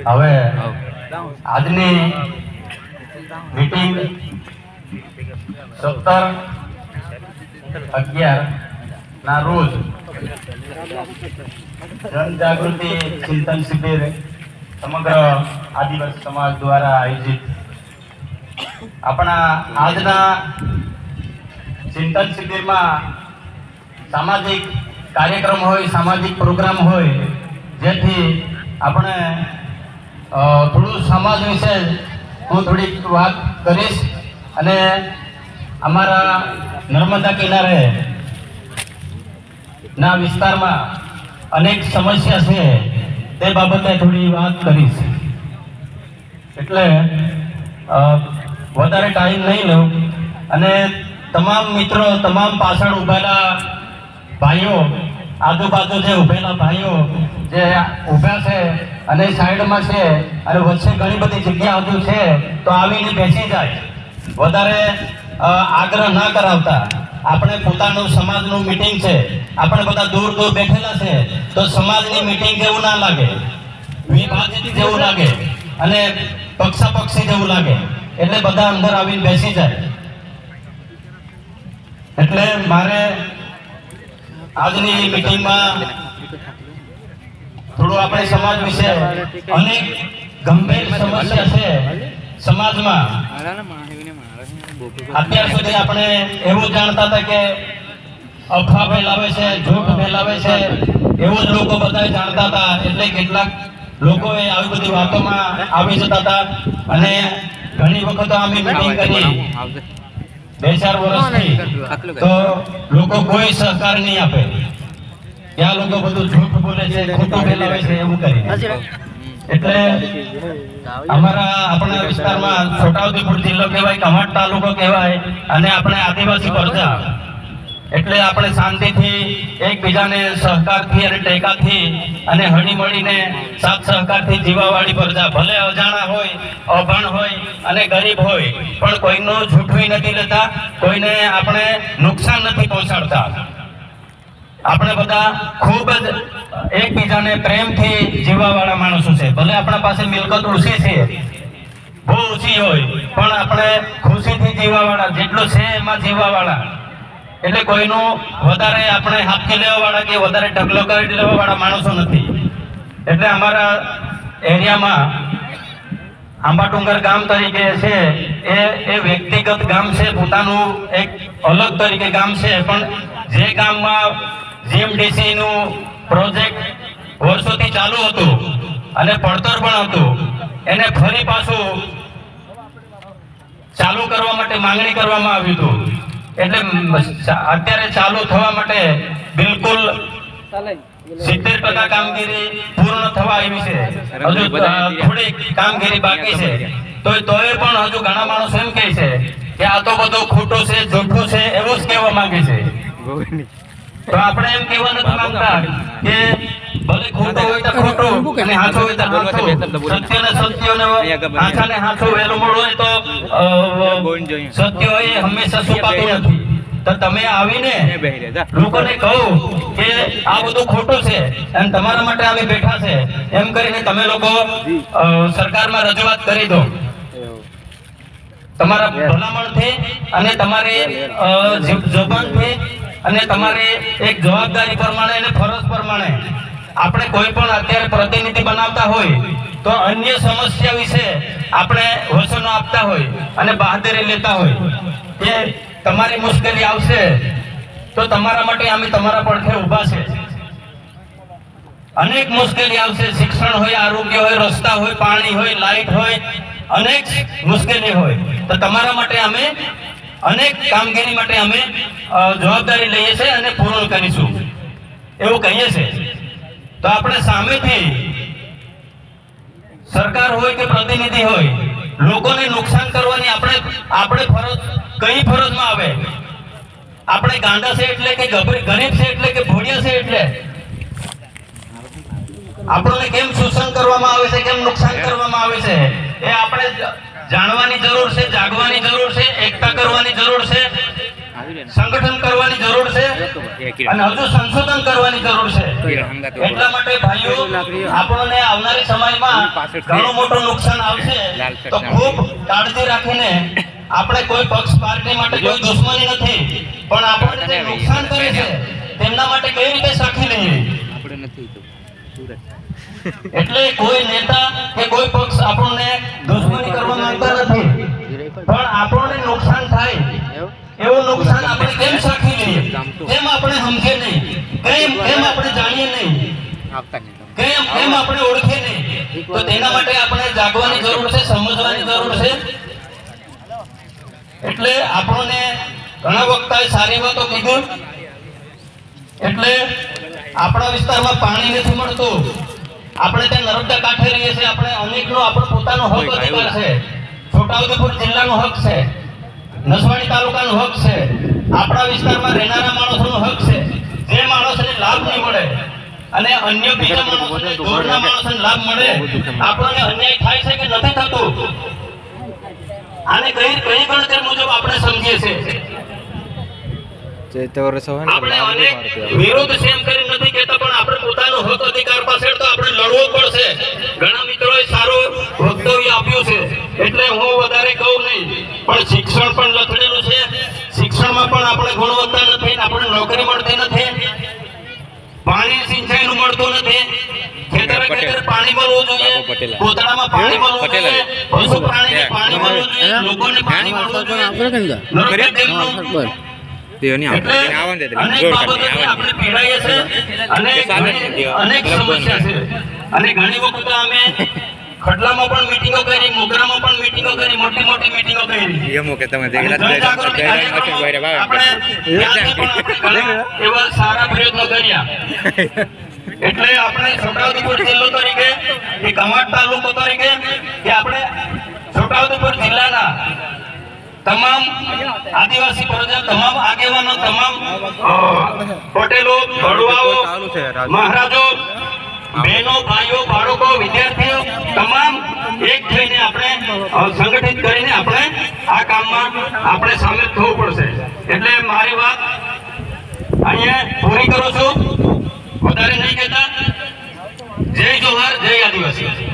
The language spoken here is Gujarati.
હવે આજની મીટિંગ 17/11 ના રોજ જનજાગૃતિ ચિંતન શિબિર સમગ્ર આદિવાસી સમાજ દ્વારા આયોજિત આપણા આજના ચિંતન શિબિરમાં સામાજિક કાર્યક્રમ હોય, સામાજિક પ્રોગ્રામ હોય, જેથી આપણે થોડું સમાજ વિશે હું થોડીક વાત કરીશ અને અમારા નર્મદા કિનારે ના વિસ્તારમાં અનેક સમસ્યા છે તે બાબતે થોડી વાત કરીશ. એટલે વધારે ટાઈમ નહીં લઉં અને તમામ મિત્રો, તમામ પાછળ ઉભેલા ભાઈઓ, આજુબાજુ જે ઉભેલા ભાઈઓ જે ઊભા છે અને સાઈડમાં છે અને વચ્ચે ઘણી બધી જગ્યા હજુ છે, તો આવીને બેસી જાય. વધારે આગ્રહ ના કરાવતા. આપણે પોતાનું સમાજનું મીટિંગ છે, આપણે બધા દૂર દૂર બેઠેલા છે, તો સમાજની મીટિંગ જેવું ના લાગે, વિભાજિત જેવું લાગે અને પક્ષાપક્ષી જેવું લાગે. એટલે બધા અંદર આવીને બેસી જાય. એટલે મારે આજની મીટિંગમાં થોડું આપણે સમાજ વિશે અનેક ગંભીર સમસ્યા છે સમાજમાં. અત્યાર સુધી આપણે એવું જાણતા હતા કે અફવા ફેલાવે છે, જૂઠ ફેલાવે છે, એવું જ લોકો બધા જાણતા હતા. એટલે કેટલાક લોકોએ આવી બધી વાતોમાં આવી જતા હતા અને ઘણી વખત અમે મીટિંગ કરી 2-4 વર્ષથી, તો લોકો કોઈ સહકાર નહીં આપે. ત્યાં લોકો બધું જૂઠ બોલે છે, ખોટું ફેલાવે છે, એવું કરી. એટલે અમારા આપણા વિસ્તારમાં છોટાઉદેપુર જિલ્લો કહેવાય, કમાડ તાલુકો કહેવાય અને આપણે આદિવાસી પ્રજા. એટલે આપણે શાંતિથી એકબીજાને સહકારથી અને ટેકાથી અને હળી મળીને સાથ સહકારથી જીવાવાળી પ્રજા. ભલે અજાણા હોય, અભણ હોય અને ગરીબ હોય, પણ કોઈનું જૂઠું નથી લેતા, કોઈને આપણે નુકસાન નથી પહોંચાડતા. આપણે બધા ખૂબ જ એકબીજાને પ્રેમથી જીવવાવાળા માણસો છે. ભલે આપણા પાસે મિલકત ઓછી છે, બહુ ઓછી હોય, પણ આપણે ખુશીથી જીવવાવાળા, જેટલું છે એમાં જીવવાવાળા. એટલે કોઈનું વધારે આપણે હાથથી લેવાવાળા કે વધારે ઢગલો કરી લેવાવાળા માણસો નથી. એટલે અમારા એરિયામાં આંબાડુંગર ગામ તરીકે છે, એ વ્યક્તિગત ગામ છે, પોતાનું એક અલગ તરીકે ગામ છે. પણ જે ગામમાં જીએમડીસી નું પ્રોજેક્ટ વર્ષોથી ચાલુ હતું અને પડતર પણ હતું, એને ફરી પાછું ચાલુ કરવા માટે માંગણી કરવામાં આવ્યું હતું. એટલે અત્યારે ચાલુ થવા માટે બિલકુલ 70% કામગીરી પૂર્ણ થવા આવી છે. હજુ થોડી કામગીરી બાકી છે. તોય પણ હજુ ઘણા માણસો એમ કહે છે કે આ તો બધું ખોટું છે, જૂઠું છે, એવું જ કહેવા માંગે છે. તો આપણે એમ કહેવા નથી માંગતા કે ભલે ખોટું હોય તો ખોટું અને સાચું હોય તો સાચું. સત્ય ને સત્ય ને સાચા ને સાચું વહેલું મોડું હોય તો સત્ય હોય હંમેશા છુપાતું નથી. તો તમે આવીને લોકોને કહો કે આ બધું ખોટું છે અને તમારા માટે અમે બેઠા છે, એમ કરીને તમે લોકો સરકારમાં રજૂઆત કરી દો. તમારા ભલામણથી અને તમારી જબાનથી અને તમારે એક જવાબદારી પ્રમાણે અને ફરજ પ્રમાણે આપણે કોઈ પણ અત્યારે પ્રતિનિધિ બનાવતા હોય તો અન્ય સમસ્યા વિશે આપણે વચનો આપતા હોય અને બાંહેધરી લેતા હોય કે તમારી મુશ્કેલી આવશે તો તમારા માટે અમે તમારા પડખે ઊભા છે. અનેક મુશ્કેલી આવશે, શિક્ષણ હોય, આરોગ્ય હોય, રસ્તા હોય, પાણી હોય, લાઈટ હોય, અનેક મુશ્કેલી હોય, તો તમારા માટે અમે અનેક કામગીરી માટે અમે જવાબદારી લઈએ છીએ અને પૂર્ણ કરીશું એવું કહીએ છીએ. તો આપણે સામેથી સરકાર હોય કે પ્રતિનિધિ હોય, લોકોને નુકસાન કરવાની આપણે ફરજ કઈ ફરજમાં આવે? આપણે ગાંડા છે એટલે કે ગરીબ છે એટલે કે ભોળિયા છે એટલે આપણને કેમ શોષણ કરવામાં આવે છે, કેમ નુકસાન કરવામાં આવે છે, એ આપણે જાણવાની જરૂર છે, જાગવાની જરૂર છે, એકતા કરવાની જરૂર છે, સંગઠન કરવાની જરૂર છે અને હજુ સંશોધન કરવાની જરૂર છે. એટલા માટે ભાઈઓ આપણને આવનારી સમયમાં ઘણું મોટું નુકસાન આવશે તો ખૂબ કાળજી રાખીને આપણે કોઈ પક્ષ પાર્ટી માટે કોઈ દુશ્મની નથી પણ આપણને જે નુકસાન કરે છે તેમના માટે કઈ રીતે સાખી લઈએ એટલે કોઈ નેતા કે કોઈ પક્ષ આપણને દુશ્મની કરવા માંગતા નથી પણ આપણને નુકસાન થાય એવું નુકસાન આપણે કેમ સાખી લઈએ કેમ આપણે સમજે નહીં કેમ આપણે જાણીએ નહીં કેમ આપણે ઓળખે નહીં તો તેના માટે આપણે જાગવાની જરૂર છે સમજવાની જરૂર છે એટલે આપણને ઘણા વખતે સારી વાતો કીધું એટલે આપણા વિસ્તારમાં પાણી નથી મળતું આપણે ત્યાં નર્મદા કાંઠે રહીએ છીએ આપણે અનેકનો આપણો પોતાનો હક અધિકાર છે છોટાઉદેપુર જિલ્લાનો હક છે નસવાડી તાલુકાનો હક છે આપણા વિસ્તારમાં રહેનારા માણસોનો હક છે જે માણસને લાભ નહીં મળે અને અન્ય બીજા માણસોને દૂરના માણસોને લાભ મળે આપણને અન્યાય થાય છે કે નથી થતું આને કઈ ગણતરી મુજબ આપણે સમજીએ છીએ આપણે અનેક વિરોધ સેમ કરી નથી કહેતા પણ આપણે પોતાનો હક અધિકાર પાછળ તો આપણે લડવો પડશે ઘણા મિત્રોએ સારું વક્તવ્ય આપ્યું છે એટલે હું વધારે કહું નહીં પણ શિક્ષણ પણ લથડેલું છે શિક્ષણમાં પણ આપણે ગુણવત્તા નથી આપણે નોકરી મળતી નથી પાણી સિંચાઈનું મળતું નથી ખેતરે પાણી મળવું જોઈએ કોતરામાં પાણી મળવું જોઈએ પશુ પ્રાણીને પાણી મળવું જોઈએ લોકોને પાણી મળવું જોઈએ અનેક સમસ્યા છે અને ઘણી વખત અમે ખડલામાં પણ મીટિંગો કરી મોગરામાં પણ મીટિંગો કરી મોટી મોટી મીટિંગો કરી એવા સારા પ્રયત્નો કર્યા એટલે આપણે છોટાઉદેપુર જિલ્લો તરીકે કે કમાડ તાલુકો તરીકે કે આપણે છોટાઉદેપુર જિલ્લાના તમામ આદિવાસી પ્રજા તમામ આગેવાનો તમામ પટેલો ભડવાઓ મહારાજો બહેનો ભાઈઓ બાળકો વિદ્યાર્થીઓ તમામ એક થઈને આપણે સંગઠિત કરીને આપણે આ કામમાં આપણે સામેલ થવું પડશે એટલે મારી વાત અહીંયા પૂરી કરું છું વધારે નહીં કહેતા જય જોહાર જય આદિવાસી